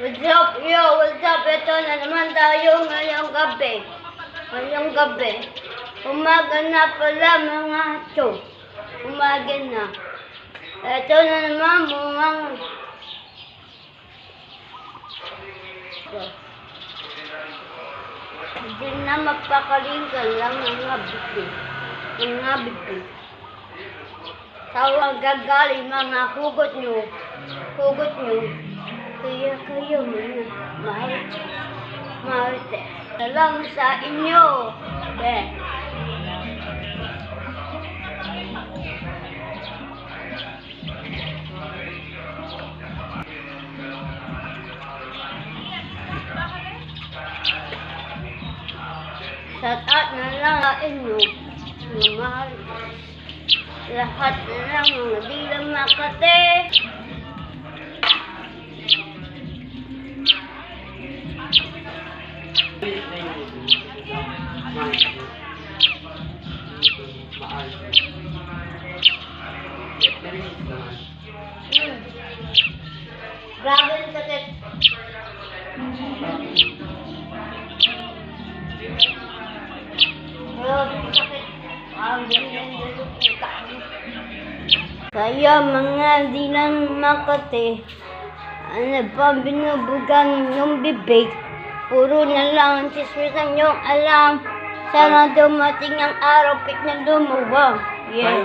What's up, yo? What's up? Ito na naman tayo ngayong gabi. Umaga na pala mga cho. Umaga na. Ito na naman bungang... Hindi na magpakalingan lang mga bibi. Tawag gagaling mga hugot nyo. Kaya kayo mga mahal. Salam sa inyo. Shout out na lang sa inyo, mga mahal. Lahat na lang mga di lang Makati. Grabe yung sakit. Kaya mga di lang Makati, ano pa binubugan yung bibig, puro na lang ang chismisan yung alam. Sana dumating ang araw, pit na lumuwag. Yeah.